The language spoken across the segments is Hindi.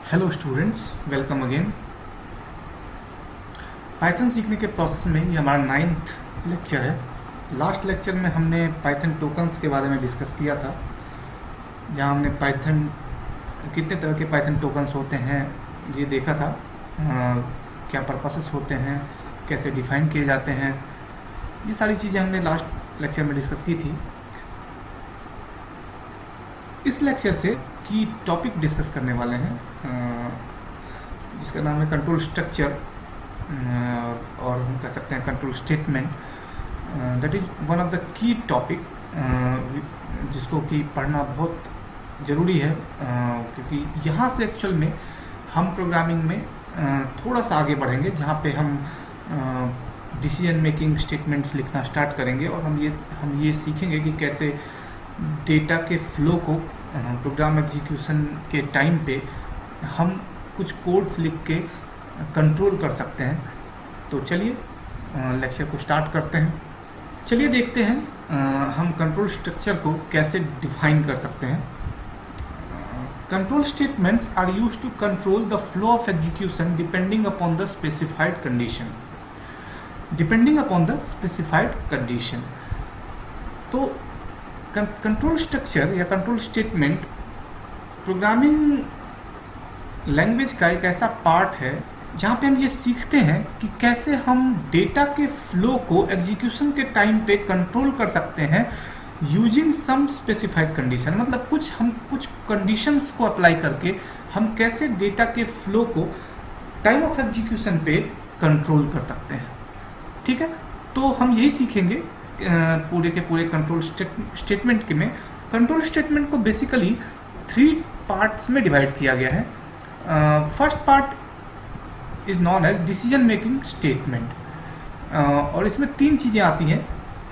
Hello students, welcome again. Python सीखने के प्रोसेस में ये हमारा 9th लेक्चर है। लास्ट लेक्चर में हमने पाइथन टोकन्स के बारे में डिस्कस किया था, जहाँ हमने पाइथन कितने तरह के पाइथन टोकन्स होते हैं ये देखा था। क्या पर्पसेस होते हैं, कैसे डिफाइन किए जाते हैं, ये सारी चीज़ें हमने लास्ट लेक्चर में डिस्कस की थी। इस लेक्चर से की टॉपिक डिस्कस करने वाले हैं जिसका नाम है कंट्रोल स्ट्रक्चर, और हम कह सकते हैं control statement. That is one of the key topic जिसको कि पढ़ना बहुत ज़रूरी है, क्योंकि यहाँ से एक्चुअल में हम प्रोग्रामिंग में थोड़ा सा आगे बढ़ेंगे, जहाँ पे हम डिसीजन मेकिंग स्टेटमेंट्स लिखना स्टार्ट करेंगे, और हम ये सीखेंगे कि कैसे डेटा के फ्लो को प्रोग्राम एग्जीक्यूशन के टाइम पे हम कुछ कोड्स लिख के कंट्रोल कर सकते हैं। तो चलिए लेक्चर को स्टार्ट करते हैं। चलिए देखते हैं हम कंट्रोल स्ट्रक्चर को कैसे डिफाइन कर सकते हैं। Control statements are used to control the flow of execution depending upon the specified condition. Depending upon the specified condition, तो कंट्रोल स्ट्रक्चर या कंट्रोल स्टेटमेंट प्रोग्रामिंग लैंग्वेज का एक ऐसा पार्ट है जहाँ पे हम ये सीखते हैं कि कैसे हम डेटा के फ्लो को एग्जीक्यूशन के टाइम पे कंट्रोल कर सकते हैं यूजिंग सम स्पेसिफाइड कंडीशन। मतलब कुछ कंडीशंस को अप्लाई करके हम कैसे डेटा के फ्लो को टाइम ऑफ एग्जीक्यूशन पे कंट्रोल कर सकते हैं। ठीक है, तो हम यही सीखेंगे पूरे के पूरे कंट्रोल स्टेटमेंट के में। कंट्रोल स्टेटमेंट को बेसिकली 3 पार्ट्स में डिवाइड किया गया है। First part is known as decision making statement, और इसमें 3 चीज़ें आती हैं: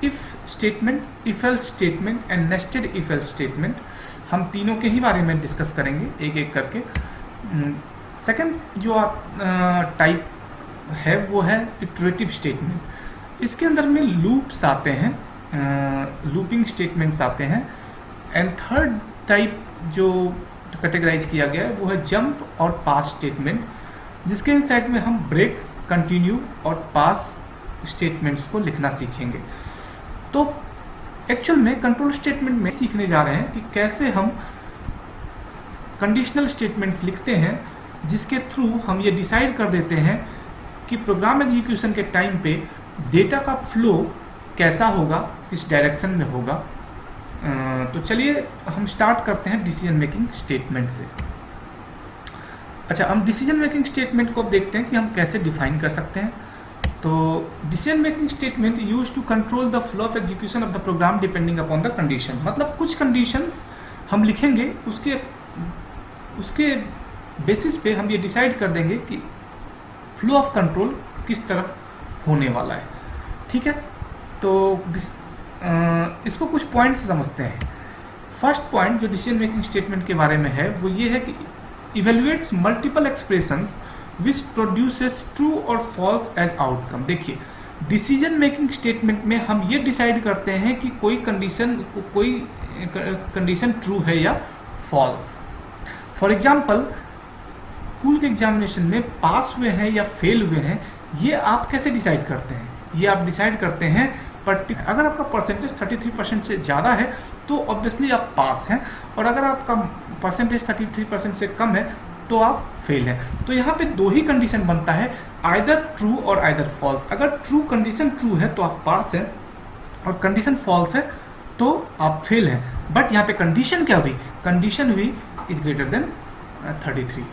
if statement, if else statement and nested if else statement. हम तीनों के ही बारे में डिस्कस करेंगे एक एक करके। सेकंड जो टाइप है वो है इटरेटिव स्टेटमेंट। इसके अंदर में लूप्स आते हैं, लूपिंग स्टेटमेंट्स आते हैं। एंड थर्ड टाइप जो कैटेगराइज किया गया है वो है जंप और पास स्टेटमेंट, जिसके इनसाइड में हम ब्रेक, कंटिन्यू और पास स्टेटमेंट्स को लिखना सीखेंगे। तो एक्चुअल में कंट्रोल स्टेटमेंट में सीखने जा रहे हैं कि कैसे हम कंडीशनल स्टेटमेंट्स लिखते हैं, जिसके थ्रू हम ये डिसाइड कर देते हैं कि प्रोग्राम एग्जीक्यूशन के टाइम पे डेटा का फ्लो कैसा होगा, किस डायरेक्शन में होगा। तो चलिए हम स्टार्ट करते हैं डिसीजन मेकिंग स्टेटमेंट से। अच्छा, हम डिसीजन मेकिंग स्टेटमेंट को अब देखते हैं कि हम कैसे डिफाइन कर सकते हैं। तो decision making statement use to control the flow of execution of the program depending upon the condition. मतलब कुछ कंडीशंस हम लिखेंगे, उसके बेसिस पे हम ये डिसाइड कर देंगे कि फ्लो ऑफ कंट्रोल किस तरफ होने वाला है। ठीक है, तो इसको कुछ पॉइंट से समझते हैं। फर्स्ट पॉइंट जो डिसीजन मेकिंग स्टेटमेंट के बारे में है वो ये है कि evaluates multiple expressions which produces true और फॉल्स एज आउटकम। देखिए, डिसीजन मेकिंग स्टेटमेंट में हम ये डिसाइड करते हैं कि कोई कंडीशन ट्रू है या फॉल्स। फॉर एग्जाम्पल, स्कूल के एग्जामिनेशन में पास हुए हैं या फेल हुए हैं, ये आप कैसे डिसाइड करते हैं? ये आप डिसाइड करते हैं अगर आपका परसेंटेज 33% से ज़्यादा है तो ऑब्वियसली आप पास हैं, और अगर आपका परसेंटेज 33% से कम है तो आप फेल हैं। तो यहाँ पे 2 ही कंडीशन बनता है, आइदर ट्रू और आइदर फॉल्स। अगर कंडीशन ट्रू है तो आप पास हैं, और कंडीशन फॉल्स है तो आप फेल हैं। बट यहाँ पे कंडीशन क्या हुई? कंडीशन हुई इज ग्रेटर देन 33।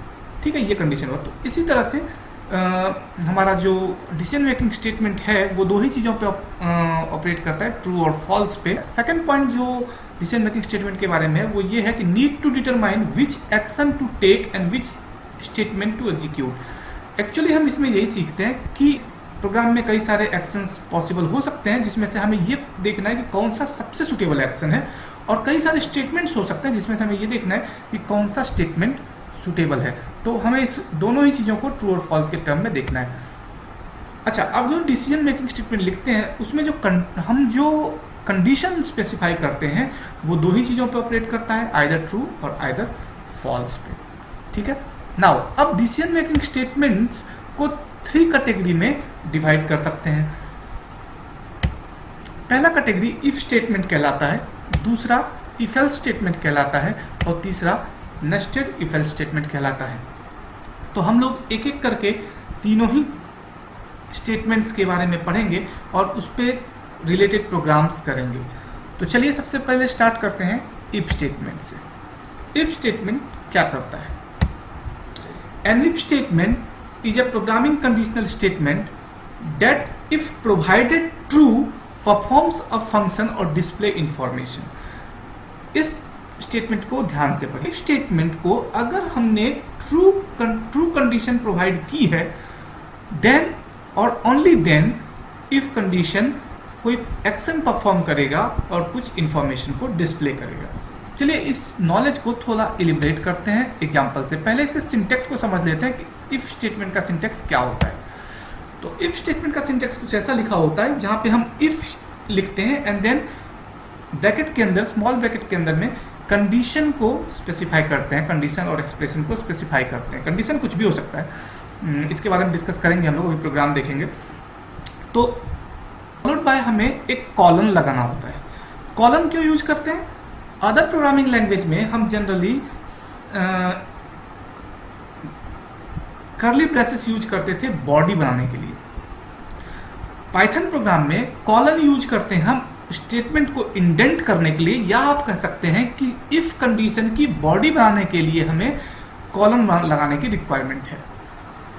ठीक है, ये कंडीशन हुआ। तो इसी तरह से हमारा जो डिसीजन मेकिंग स्टेटमेंट है वो 2 ही चीज़ों पे ऑपरेट करता है, ट्रू और फॉल्स पे। सेकंड पॉइंट जो डिसीजन मेकिंग स्टेटमेंट के बारे में है वो ये है कि need to determine which action to take and which statement to execute. Actually हम इसमें यही सीखते हैं कि प्रोग्राम में कई सारे एक्शंस पॉसिबल हो सकते हैं, जिसमें से हमें ये देखना है कि कौन सा सबसे सुटेबल एक्शन है, और कई सारे स्टेटमेंट्स हो सकते हैं जिसमें से हमें ये देखना है कि कौन सा स्टेटमेंट सुटेबल है। तो हमें इस दोनों ही चीज़ों को ट्रू और फॉल्स के टर्म में देखना है। अच्छा, अब जो डिसीजन मेकिंग स्टेटमेंट लिखते हैं उसमें हम जो कंडीशन स्पेसिफाई करते हैं वो 2 ही चीज़ों पे ऑपरेट करता है, आइदर ट्रू और आइदर फॉल्स पे। ठीक है, नाउ अब डिसीजन मेकिंग स्टेटमेंट्स को 3 कैटेगरी में डिवाइड कर सकते हैं। पहला कैटेगरी इफ स्टेटमेंट कहलाता है, दूसरा इफ एल्स स्टेटमेंट कहलाता है और तीसरा नेस्टेड इफ एल्स स्टेटमेंट कहलाता है। तो हम लोग एक एक करके तीनों ही स्टेटमेंट्स के बारे में पढ़ेंगे और उस पर रिलेटेड प्रोग्राम्स करेंगे। तो चलिए सबसे पहले स्टार्ट करते हैं इफ स्टेटमेंट से। इफ स्टेटमेंट क्या करता है? An if statement is a programming conditional statement that if provided true performs a function और डिस्प्ले इंफॉर्मेशन। इस स्टेटमेंट को ध्यान से पढ़ें। इफ स्टेटमेंट को अगर हमने ट्रू कंडीशन प्रोवाइड की है, देन और ओनली देन इफ कंडीशन कोई एक्शन परफॉर्म करेगा और कुछ इंफॉर्मेशन को डिस्प्ले करेगा। चलिए इस नॉलेज को थोड़ा इलिब्रेट करते हैं एग्जांपल से। पहले इसके सिंटेक्स को समझ लेते हैं कि इफ स्टेटमेंट का सिंटेक्स क्या होता है। तो इफ स्टेटमेंट का सिंटेक्स कुछ ऐसा लिखा होता है जहां पे हम इफ लिखते हैं एंड देन ब्रैकेट के अंदर, स्मॉल ब्रैकेट के अंदर में कंडीशन को स्पेसिफाई करते हैं, कंडीशन और एक्सप्रेशन को स्पेसिफाई करते हैं। कंडीशन कुछ भी हो सकता है, इसके बारे में डिस्कस करेंगे हम लोग, अभी प्रोग्राम देखेंगे। तो फॉलोड बाय हमें एक कॉलन लगाना होता है। कॉलन क्यों यूज करते हैं? अदर प्रोग्रामिंग लैंग्वेज में हम जनरली कर्ली ब्रेसेस यूज करते थे बॉडी बनाने के लिए। पाइथन प्रोग्राम में कॉलन यूज करते हैं हम स्टेटमेंट को इंडेंट करने के लिए, या आप कह सकते हैं कि इफ कंडीशन की बॉडी बनाने के लिए हमें कॉलन लगाने की रिक्वायरमेंट है।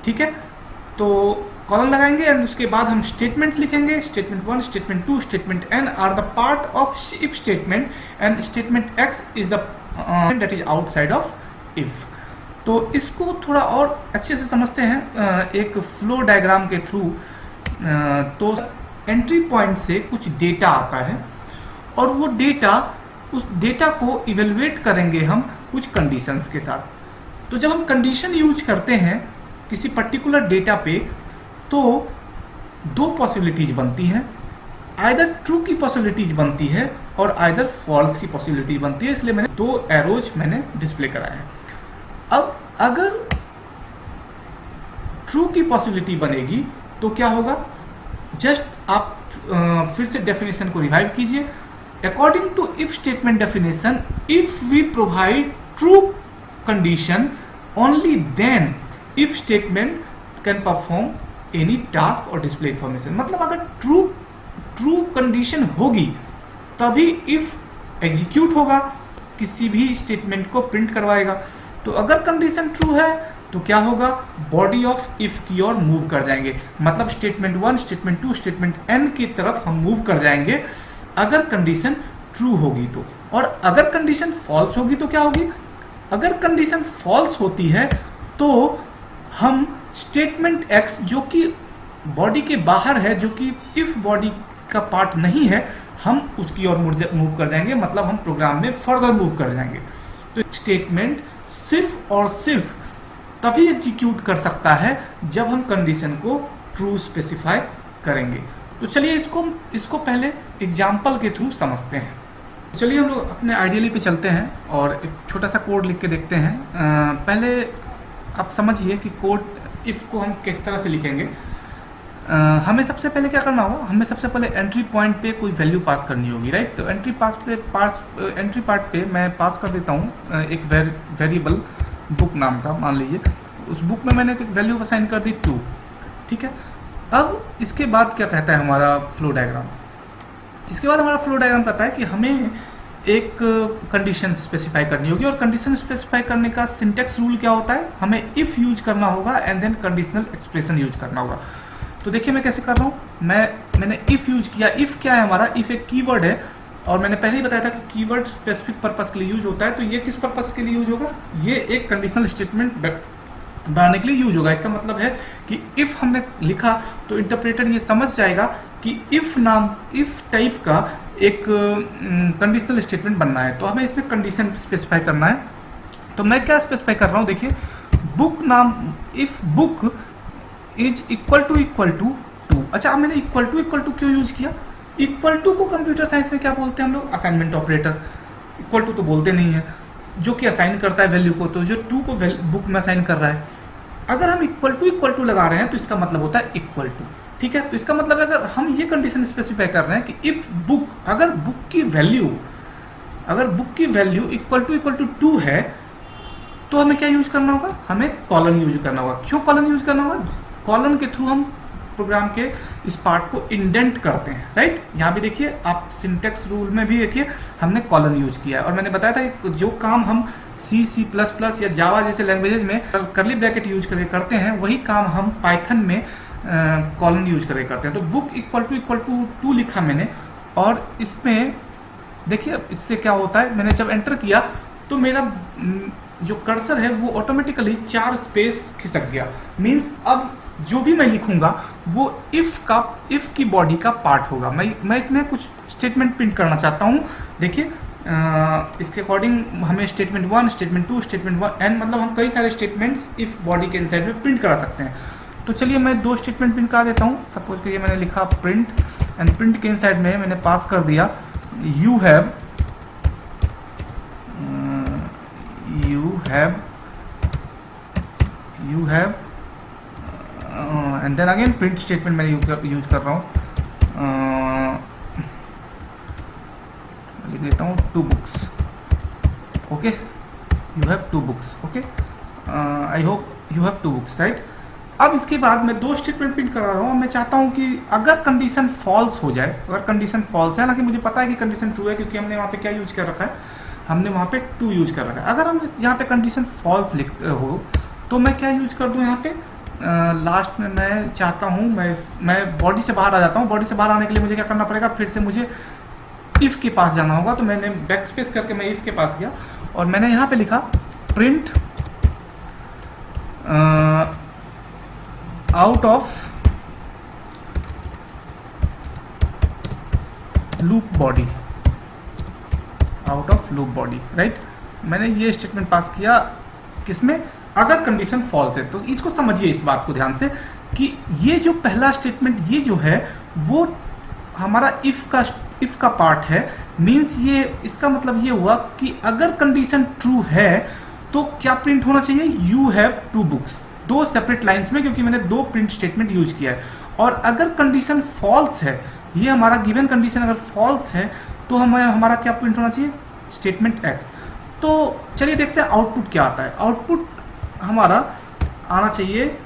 ठीक है, तो कॉलन लगाएंगे एंड उसके बाद हम स्टेटमेंट्स लिखेंगे। Statement 1, statement 2, statement n are the part of if statement and statement x is the that is outside of if. तो इसको थोड़ा और अच्छे से समझते हैं एक फ्लो डायग्राम के थ्रू। तो एंट्री पॉइंट से कुछ डेटा आता है और वो डेटा, उस डेटा को इवेलुएट करेंगे हम कुछ कंडीशंस के साथ। तो जब हम कंडीशन यूज करते हैं किसी पर्टिकुलर डेटा पे, तो 2 पॉसिबिलिटीज बनती हैं। आइदर ट्रू की पॉसिबिलिटीज बनती है और आइदर फॉल्स की पॉसिबिलिटी बनती है, इसलिए मैंने 2 एरोज मैंने डिस्प्ले कराए हैं। अब अगर ट्रू की पॉसिबिलिटी बनेगी तो क्या होगा? जस्ट आप फिर से डेफिनेशन को रिवाइव कीजिए। According to if statement definition, if we provide true condition only then if statement can perform any task और डिस्प्ले इंफॉर्मेशन। मतलब अगर ट्रू कंडीशन होगी तभी इफ एग्जीक्यूट होगा, किसी भी स्टेटमेंट को प्रिंट करवाएगा। तो अगर कंडीशन ट्रू है तो क्या होगा? बॉडी ऑफ इफ की ओर मूव कर जाएंगे, मतलब स्टेटमेंट 1, स्टेटमेंट 2, स्टेटमेंट n की तरफ हम मूव कर जाएंगे अगर कंडीशन ट्रू होगी तो। और अगर कंडीशन फॉल्स होगी तो क्या होगी? अगर कंडीशन फॉल्स होती है तो हम स्टेटमेंट x जो कि बॉडी के बाहर है, जो कि इफ बॉडी का पार्ट नहीं है, हम उसकी ओर मूव कर जाएंगे, मतलब हम प्रोग्राम में फर्दर मूव कर जाएंगे। तो स्टेटमेंट सिर्फ और सिर्फ तभी एग्जीक्यूट कर सकता है जब हम कंडीशन को ट्रू स्पेसिफाई करेंगे। तो चलिए इसको पहले एग्जाम्पल के थ्रू समझते हैं। चलिए हम लोग अपने आइडियली पे चलते हैं और एक छोटा सा कोड लिख के देखते हैं। पहले आप समझिए कि कोड इफ को हम किस तरह से लिखेंगे। हमें सबसे पहले क्या करना होगा? हमें सबसे पहले एंट्री पॉइंट पे कोई वैल्यू पास करनी होगी, राइट? तो एंट्री पार्ट पे मैं पास कर देता हूँ एक वेरिएबल बुक नाम का, मान लीजिए। उस बुक में मैंने एक वैल्यू असाइन कर दी 2। ठीक है, अब इसके बाद क्या कहता है हमारा फ्लो डायग्राम? इसके बाद हमारा फ्लो डायग्राम कहता है कि हमें एक कंडीशन स्पेसिफाई करनी होगी, और कंडीशन स्पेसिफाई करने का सिंटेक्स रूल क्या होता है? हमें इफ यूज करना होगा and then conditional expression use करना होगा। तो देखिए मैं कैसे कर रहा हूँ। मैंने इफ यूज किया। इफ क्या है हमारा? इफ एक कीवर्ड है, और मैंने पहले ही बताया था कि कीवर्ड स्पेसिफिक पर्पस के लिए यूज होता है। तो ये किस पर्पस के लिए यूज होगा? ये एक कंडीशनल स्टेटमेंट बनाने के लिए यूज होगा। इसका मतलब है कि इफ हमने लिखा तो इंटरप्रेटर ये समझ जाएगा कि इफ टाइप का एक कंडीशनल स्टेटमेंट बनना है, तो हमें इसमें कंडीशन स्पेसिफाई करना है। तो मैं क्या स्पेसिफाई कर रहा हूँ? देखिए, बुक नाम, if book is equal to 2। अच्छा, मैंने इक्वल टू क्यों यूज किया? इक्वल टू को कंप्यूटर साइंस में क्या बोलते हैं हम लोग? Assignment operator. इक्वल टू तो बोलते नहीं है। जो कि असाइन करता है वैल्यू को, तो जो टू को बुक में असाइन कर रहा है। अगर हम इक्वल टू लगा रहे हैं तो इसका मतलब होता है इक्वल टू, ठीक है। तो इसका मतलब अगर हम ये कंडीशन स्पेसिफाई कर रहे हैं कि इफ बुक, अगर बुक की वैल्यू इक्वल टू 2 है, तो हमें क्या यूज करना होगा, हमें कॉलन यूज करना होगा। क्यों कॉलन यूज करना होगा? कॉलन के थ्रू हम प्रोग्राम के इस पार्ट को इंडेंट करते हैं, राइट। यहाँ भी देखिए आप सिंटेक्स रूल में भी देखिए हमने कॉलन यूज किया है, और मैंने बताया था कि जो काम हम C++ या जावा जैसे लैंग्वेजेस में करली ब्रैकेट यूज करके करते हैं, वही काम हम पाइथन में कॉलन यूज करके करते हैं। तो बुक इक्वल टू 2 लिखा मैंने, और इसमें देखिए इससे क्या होता है, मैंने जब एंटर किया तो मेरा जो कर्सर है वो ऑटोमेटिकली 4 स्पेस खिसक गया। मीन्स अब जो भी मैं लिखूंगा वो इफ की बॉडी का पार्ट होगा। मैं इसमें कुछ स्टेटमेंट प्रिंट करना चाहता हूँ। देखिए इसके अकॉर्डिंग हमें स्टेटमेंट 1, स्टेटमेंट 2, स्टेटमेंट 1 एंड मतलब हम कई सारे स्टेटमेंट्स इफ बॉडी के इनसाइड में प्रिंट करा सकते हैं। तो चलिए मैं 2 स्टेटमेंट प्रिंट करा देता हूँ। सपोज करिए मैंने लिखा प्रिंट, एंड प्रिंट के इनसाइड में मैंने पास कर दिया you have and then again print statement मैंने यूज कर रहा हूँ, लिख देता हूँ 2 books, okay. You have 2 books, okay. I hope you have 2 books, right. अब इसके बाद मैं 2 स्टेटमेंट प्रिंट करा रहा हूँ। मैं चाहता हूँ कि अगर कंडीशन फॉल्स हो जाए, अगर कंडीशन फॉल्स है, हालांकि मुझे पता है कि कंडीशन ट्रू है क्योंकि हमने वहाँ पे क्या यूज कर रखा है, हमने वहाँ पे 2 यूज कर रखा है। अगर हम यहाँ पे कंडीशन फॉल्स हो तो मैं क्या यूज कर दूँ यहाँ पे, लास्ट में मैं चाहता हूँ मैं बॉडी से बाहर आ जाता हूँ। बॉडी से बाहर आने के लिए मुझे क्या करना पड़ेगा, फिर से मुझे इफ के पास जाना होगा। तो मैंने बैक स्पेस करके मैं इफ के पास गया, और मैंने यहाँ पे लिखा print out of loop body, right. मैंने ये स्टेटमेंट पास किया किसमें, अगर कंडीशन फॉल्स है। तो इसको समझिए इस बात को ध्यान से कि ये जो पहला स्टेटमेंट ये जो है वो हमारा इफ का पार्ट है। मींस ये इसका मतलब ये हुआ कि अगर कंडीशन ट्रू है तो क्या प्रिंट होना चाहिए, you have 2 books, 2 separate lines में, क्योंकि मैंने 2 प्रिंट स्टेटमेंट यूज किया है। और अगर कंडीशन फॉल्स है, ये हमारा गिवन कंडीशन अगर फॉल्स है, तो हमारा क्या प्रिंट होना चाहिए, स्टेटमेंट एक्स। तो चलिए देखते हैं आउटपुट क्या आता है। आउटपुट हमारा आना चाहिए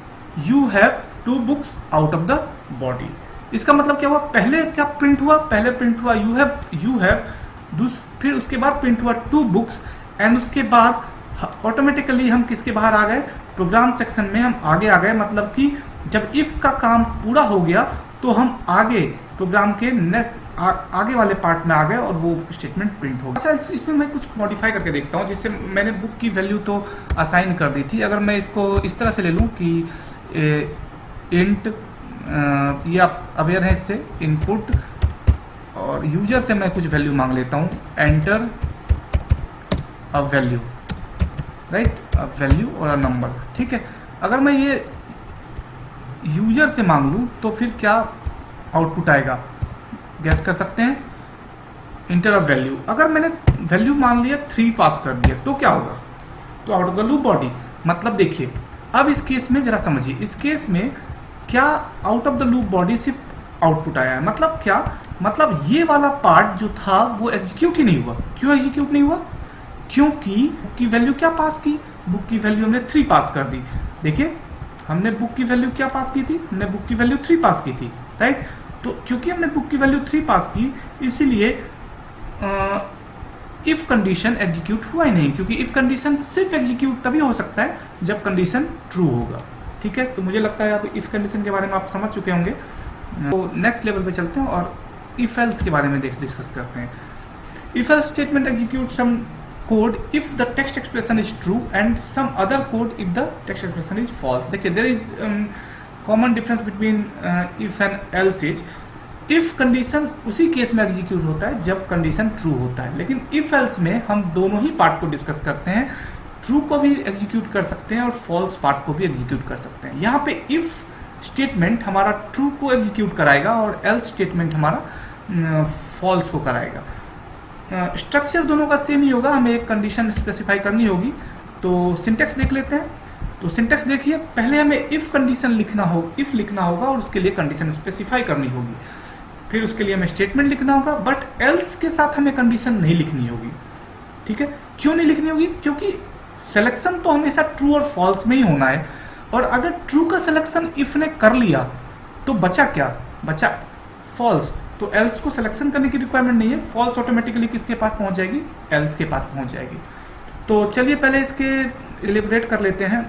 you have 2 books out of the body. इसका मतलब क्या हुआ, पहले क्या प्रिंट हुआ, पहले प्रिंट हुआ यू हैव, फिर उसके बाद प्रिंट हुआ 2 बुक्स, एंड उसके बाद ऑटोमेटिकली हम किसके बाहर आ गए, प्रोग्राम सेक्शन में हम आगे आ गए। मतलब कि जब इफ का काम पूरा हो गया तो हम आगे प्रोग्राम के आगे वाले पार्ट में आ गए और वो स्टेटमेंट प्रिंट हो गया। अच्छा, इसमें मैं कुछ मॉडिफाई करके देखता हूँ। जैसे मैंने बुक की वैल्यू तो असाइन कर दी थी, अगर मैं इसको इस तरह से ले लूँ कि इंट, ये आप अवेयर है इससे, इनपुट, और यूजर से मैं कुछ वैल्यू मांग लेता हूँ, enter a value, right, a value और अ नंबर, ठीक है। अगर मैं ये यूजर से मांग लूँ तो फिर क्या आउटपुट आएगा, गैस कर सकते हैं, इंटर अ वैल्यू। अगर मैंने वैल्यू मान लिया 3 पास कर दिया तो क्या होगा, तो out of the loop body. मतलब देखिए अब इस केस में जरा समझिए, इस केस में क्या out of the loop body से आउटपुट आया है, मतलब क्या, मतलब ये वाला पार्ट जो था वो एग्जीक्यूट ही नहीं हुआ। क्यों एग्जीक्यूट नहीं हुआ, क्योंकि बुक की वैल्यू क्या पास की, बुक की वैल्यू हमने 3 पास कर दी। देखिए हमने बुक की वैल्यू क्या पास की थी, हमने बुक की वैल्यू 3 पास की थी, राइट। तो क्योंकि हमने बुक की वैल्यू 3 पास की, इसीलिए इफ कंडीशन एग्जीक्यूट हुआ ही नहीं, क्योंकि इफ कंडीशन सिर्फ एग्जीक्यूट तभी हो सकता है जब कंडीशन ट्रू होगा, ठीक है। तो मुझे लगता है आप इफ कंडीशन के बारे में आप समझ चुके होंगे। तो नेक्स्ट लेवल पे चलते हैं और इफ एल्स के बारे में डिस्कस करते हैं। If else statement execute some code if the text expression is true and some other code if the text expression is false. देखिए there is common difference between if and else is, if condition उसी केस में एग्जीक्यूट होता है जब कंडीशन ट्रू होता है, लेकिन if else में हम दोनों ही पार्ट को डिस्कस करते हैं, ट्रू को भी एग्जीक्यूट कर सकते हैं और फॉल्स पार्ट को भी एग्जीक्यूट कर सकते हैं। यहाँ पे if स्टेटमेंट हमारा ट्रू को एग्जीक्यूट कराएगा और else स्टेटमेंट हमारा फॉल्स को कराएगा। स्ट्रक्चर दोनों का सेम ही होगा, हमें एक कंडीशन स्पेसिफाई करनी होगी। तो सिंटेक्स देख लेते हैं। तो सिंटेक्स देखिए, पहले हमें इफ कंडीशन लिखना होगा और उसके लिए कंडीशन स्पेसिफाई करनी होगी। फिर उसके लिए हमें स्टेटमेंट लिखना होगा, बट एल्स के साथ हमें कंडीशन नहीं लिखनी होगी। ठीक है, क्यों नहीं लिखनी होगी? क्योंकि सिलेक्शन तो हमेशा ट्रू और फॉल्स में ही होना है, और अगर ट्रू का सिलेक्शन इफ ने कर लिया तो बचा क्या? बचा फॉल्स। तो एल्स को सिलेक्शन करने की रिक्वायरमेंट नहीं है, फॉल्स ऑटोमेटिकली किसके पास पहुंच जाएगी? एल्स के पास पहुंच जाएगी। तो चलिए पहले इसके इलेबोरेट कर लेते हैं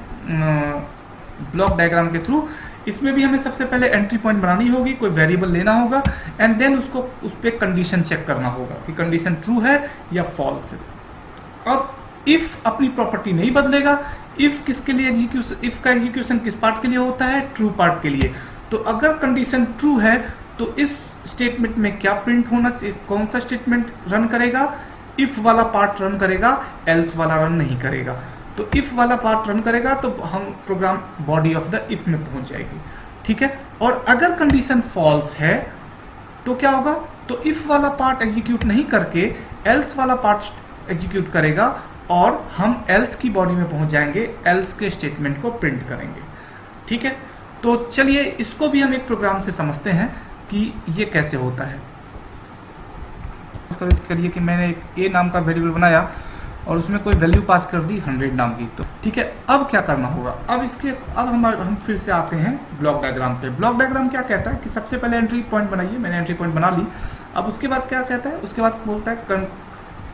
ब्लॉक डायग्राम के थ्रू। इसमें भी हमें सबसे पहले एंट्री पॉइंट बनानी होगी, कोई वेरिएबल लेना होगा, एंड देन उसको उस पर कंडीशन चेक करना होगा कि कंडीशन ट्रू है या फॉल्स है। अब इफ अपनी प्रॉपर्टी नहीं बदलेगा। इफ किसके लिए इफ का एग्जीक्यूशन किस पार्ट के लिए होता है? ट्रू पार्ट के लिए। तो अगर कंडीशन ट्रू है तो इस स्टेटमेंट में क्या प्रिंट होना चाहिए? कौन सा स्टेटमेंट रन करेगा? इफ वाला पार्ट रन करेगा, एल्स वाला रन नहीं करेगा। तो इफ वाला पार्ट रन करेगा तो हम program body of the if में पहुंच जाएगी। ठीक है, और अगर कंडीशन फॉल्स है तो क्या होगा? तो इफ वाला पार्ट एग्जीक्यूट नहीं करके एल्स वाला पार्ट एग्जीक्यूट करेगा और हम एल्स की बॉडी में पहुंच जाएंगे, एल्स के स्टेटमेंट को प्रिंट करेंगे। ठीक है, तो चलिए इसको भी हम एक प्रोग्राम से समझते हैं कि ये कैसे होता है। करिए कि मैंने एक ए नाम का वेरिएबल बनाया और उसमें कोई वैल्यू पास कर दी 100 नाम की। तो ठीक है, अब क्या करना होगा? अब हम फिर से आते हैं ब्लॉक डायग्राम पे। ब्लॉक डायग्राम क्या कहता है कि सबसे पहले एंट्री पॉइंट बनाइए। मैंने एंट्री पॉइंट बना ली। अब उसके बाद क्या कहता है? उसके बाद बोलता है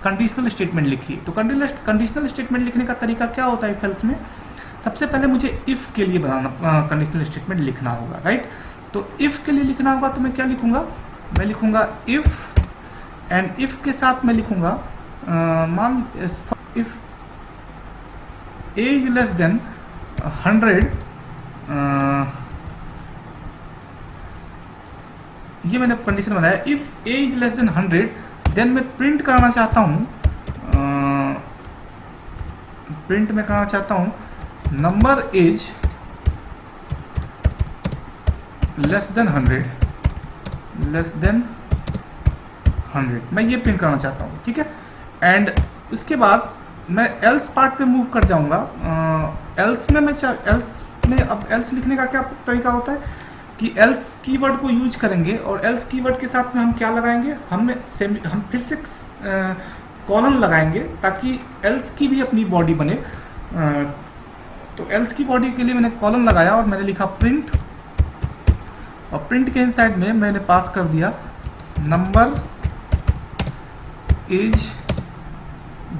कंडीशनल स्टेटमेंट लिखिए। तो कंडीशनल स्टेटमेंट लिखने का तरीका क्या होता है? इफ में सबसे पहले मुझे इफ के लिए बनाना कंडीशनल स्टेटमेंट लिखना होगा, राइट? तो इफ के लिए लिखना होगा तो मैं क्या लिखूंगा? मैं लिखूंगा इफ, एंड इफ के साथ मैं लिखूंगा मान इफ एज लेस देन 100, ये मैंने कंडीशन बनाया। If age less than 100, then मैं प्रिंट करना चाहता हूं, प्रिंट में करना चाहता हूं नंबर एज लेस देन 100, मैं ये प्रिंट करना चाहता हूँ। ठीक है, एंड उसके बाद मैं एल्स पार्ट पे मूव कर जाऊंगा। एल्स में अब एल्स लिखने का क्या तरीका होता है कि एल्स कीवर्ड को यूज करेंगे, और एल्स कीवर्ड के साथ में हम क्या लगाएंगे? हम फिर से कॉलन लगाएंगे ताकि एल्स की भी अपनी बॉडी बने। तो एल्स की बॉडी के लिए मैंने कॉलन लगाया और मैंने लिखा प्रिंट, और प्रिंट के इनसाइड में मैंने पास कर दिया नंबर एज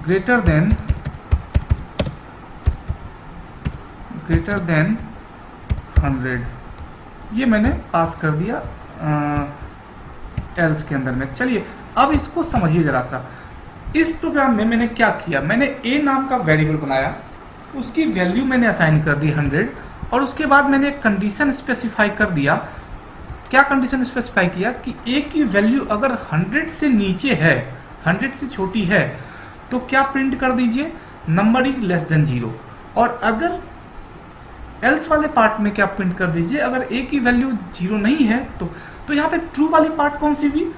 ग्रेटर देन 100, ये मैंने पास कर दिया एल्स के अंदर में। चलिए अब इसको समझिए जरा सा। इस प्रोग्राम में मैंने क्या किया? मैंने ए नाम का वेरिएबल बनाया, उसकी वैल्यू मैंने असाइन कर दी 100, और उसके बाद मैंने एक कंडीशन स्पेसिफाई कर दिया। क्या कंडीशन स्पेसिफाई किया कि ए की वैल्यू अगर 100 से नीचे है, 100 से छोटी है, तो क्या प्रिंट कर दीजिए? Number is less than 0। और अगर एल्स वाले पार्ट में क्या प्रिंट कर दीजिए? अगर ए की वैल्यू 0 नहीं है तो यहाँ पे ट्रू वाली पार्ट कौन सी हुई?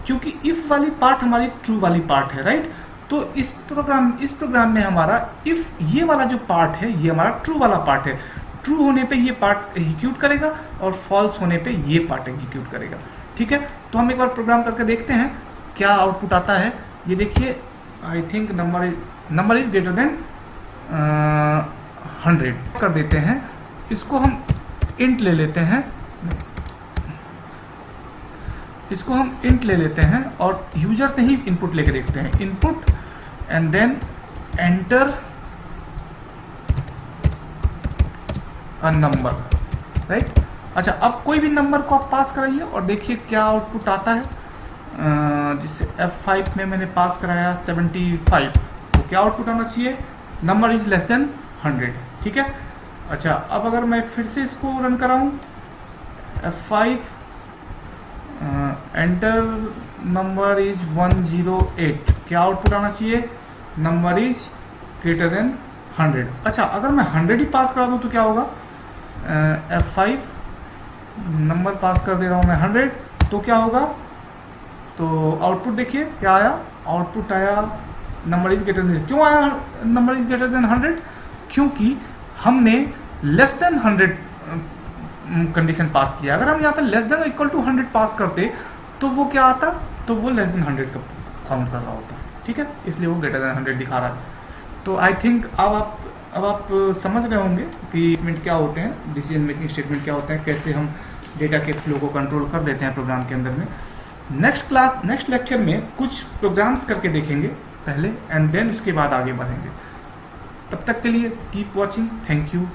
क्योंकि इफ वाली पार्ट हमारी ट्रू वाली पार्ट है, राइट? तो इस प्रोग्राम में हमारा इफ ये वाला जो पार्ट है ये हमारा ट्रू वाला पार्ट है। ट्रू होने पे ये पार्ट एग्जीक्यूट करेगा और फॉल्स होने पे ये पार्ट एग्जीक्यूट करेगा। ठीक है, तो हम एक बार प्रोग्राम करके देखते हैं क्या आउटपुट आता है। ये देखिए, I think number is greater than 100 कर देते हैं। इसको हम इंट ले लेते हैं, और यूजर से ही इनपुट लेके देखते हैं। Input and then enter a number, right? अच्छा, अब कोई भी नंबर को आप पास कराइए और देखिए क्या आउटपुट आता है। जिससे F5 में मैंने पास कराया 75, तो क्या आउटपुट आना चाहिए? Number is less than 100। ठीक है, अच्छा अब अगर मैं फिर से इसको रन कराऊं, F5 एंटर नंबर इज 108, क्या आउटपुट आना चाहिए? Number is greater than 100। अच्छा, अगर मैं 100 ही पास करा दूं तो क्या होगा? F5 नंबर पास कर दे रहा हूं मैं 100, तो क्या होगा? तो आउटपुट देखिए क्या आया? आउटपुट आया नंबर इज ग्रेटर देन, क्यों आया नंबर इज ग्रेटर देन 100? क्योंकि हमने लेस देन 100 कंडीशन पास किया। अगर हम यहाँ पे लेस देन इक्वल टू 100 पास करते तो वो क्या आता, तो वो लेस देन 100 का काउंट कर रहा होता, ठीक है, इसलिए वो ग्रेटर देन 100 दिखा रहा है। तो आई थिंक अब आप समझ रहे होंगे कि स्टेटमेंट क्या होते हैं, डिसीजन मेकिंग स्टेटमेंट क्या होते हैं, कैसे हम डेटा के फ्लो को कंट्रोल कर देते हैं प्रोग्राम के अंदर में। नेक्स्ट लेक्चर में कुछ प्रोग्राम्स करके देखेंगे पहले, एंड देन उसके बाद आगे बढ़ेंगे। तब तक के लिए कीप वॉचिंग, थैंक यू।